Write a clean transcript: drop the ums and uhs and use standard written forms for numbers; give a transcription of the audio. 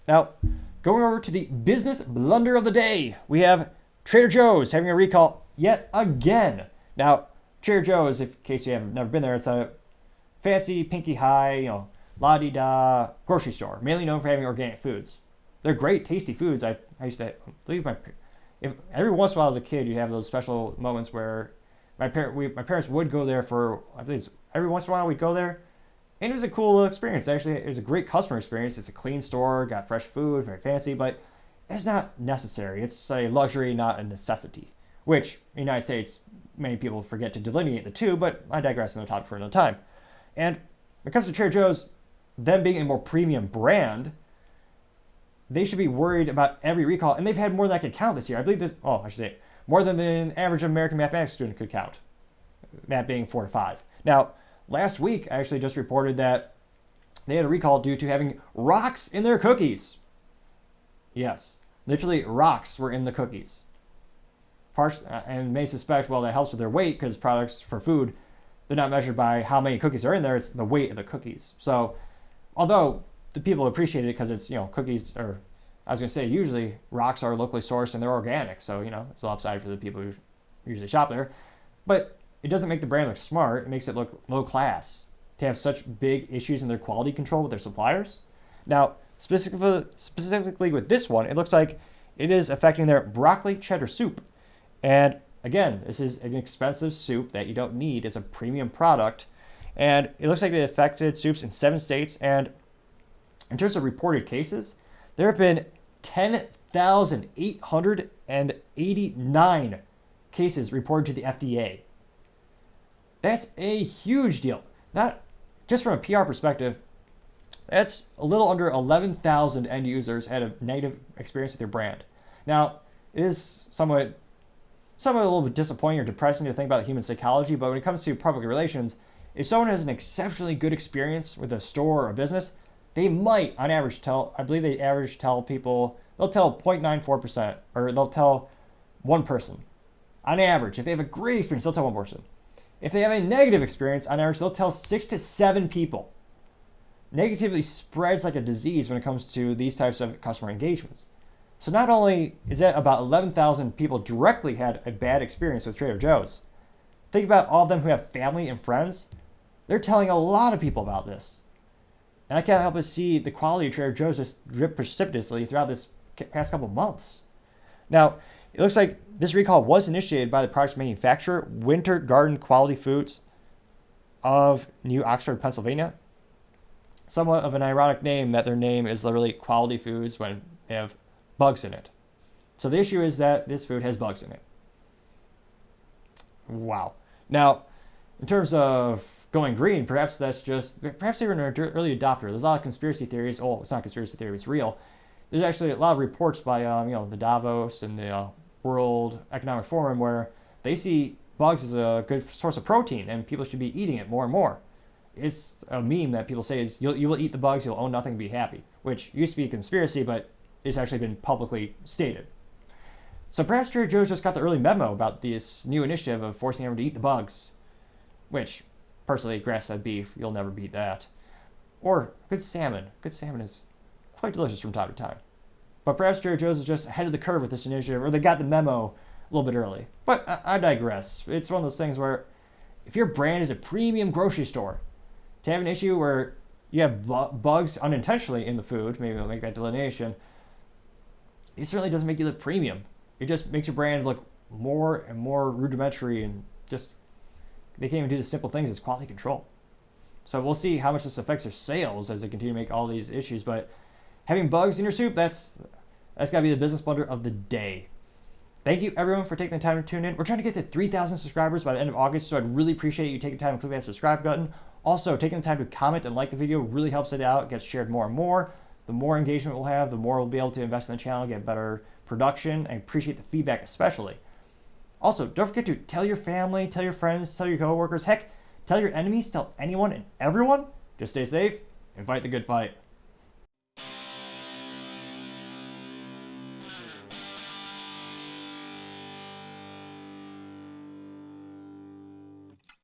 Now, going over to the business blunder of the day, we have Trader Joe's having a recall yet again. Now, Trader Joe's, if in case you have never been there, it's a fancy, pinky high, la-di-da grocery store, mainly known for having organic foods. They're great, tasty foods. I used to leave if every once in a while as a kid, you have those special moments where my parents would go there for, I believe every once in a while we'd go there, and it was a cool experience. Actually, it was a great customer experience. It's a clean store, got fresh food, very fancy, but it's not necessary. It's a luxury, not a necessity, which in the United States, many people forget to delineate the two, but I digress on the topic for another time. And when it comes to Trader Joe's, them being a more premium brand, they should be worried about every recall. And they've had more than I could count this year. I believe I should say, more than an average American mathematics student could count. That being 4 to 5. Now, last week, I actually just reported that they had a recall due to having rocks in their cookies. Yes, literally rocks were in the cookies. And may suspect, well, that helps with their weight because products for food, they're not measured by how many cookies are in there, it's the weight of the cookies. So, although the people appreciate it because it's, cookies are, I was going to say, usually rocks are locally sourced and they're organic. So, it's a upside for the people who usually shop there. But it doesn't make the brand look smart. It makes it look low class to have such big issues in their quality control with their suppliers. Now, specifically with this one, it looks like it is affecting their broccoli cheddar soup. And again, this is an expensive soup that you don't need. It's a premium product. And it looks like it affected soups in 7 states. And in terms of reported cases, there have been 10,889 cases reported to the FDA. That's a huge deal. Not just from a PR perspective, that's a little under 11,000 end users had a negative experience with your brand. Now, it is somewhat a little bit disappointing or depressing to think about human psychology, but when it comes to public relations, if someone has an exceptionally good experience with a store or a business, they might, on average, tell people, they'll tell 0.94%, or they'll tell one person. On average, if they have a great experience, they'll tell one person. If they have a negative experience, on average, they'll tell 6 to 7 people. Negativity spreads like a disease when it comes to these types of customer engagements. So not only is that about 11,000 people directly had a bad experience with Trader Joe's, think about all of them who have family and friends. They're telling a lot of people about this. And I can't help but see the quality of Trader Joe's just drip precipitously throughout this past couple months. Now, it looks like this recall was initiated by the product's manufacturer, Winter Garden Quality Foods of New Oxford, Pennsylvania. Somewhat of an ironic name that their name is literally Quality Foods when they have bugs in it. So the issue is that this food has bugs in it. Wow. Now, in terms of going green, perhaps they were an early adopter. There's a lot of conspiracy theories. Oh, it's not a conspiracy theory, it's real. There's actually a lot of reports by the Davos and the World Economic Forum where they see bugs as a good source of protein and people should be eating it more and more. It's a meme that people say is you will eat the bugs, you'll own nothing and be happy, which used to be a conspiracy, but it's actually been publicly stated. So perhaps Trader Joe's just got the early memo about this new initiative of forcing everyone to eat the bugs, which, personally, grass-fed beef, you'll never beat that. Or good salmon. Good salmon is quite delicious from time to time. But perhaps Trader Joe's is just ahead of the curve with this initiative, or they got the memo a little bit early. But I digress. It's one of those things where if your brand is a premium grocery store, to have an issue where you have bugs unintentionally in the food, maybe they'll make that delineation, it certainly doesn't make you look premium. It just makes your brand look more and more rudimentary and just, they can't even do the simple things as quality control. So we'll see how much this affects their sales as they continue to make all these issues. But having bugs in your soup, that's got to be the business blunder of the day. Thank you, everyone, for taking the time to tune in. We're trying to get to 3,000 subscribers by the end of August, so I'd really appreciate you taking time to click that subscribe button. Also, taking the time to comment and like the video really helps it out. It gets shared more and more. The more engagement we'll have, the more we'll be able to invest in the channel, get better production. I appreciate the feedback especially. Also, don't forget to tell your family, tell your friends, tell your coworkers, heck, tell your enemies, tell anyone and everyone. Just stay safe and fight the good fight.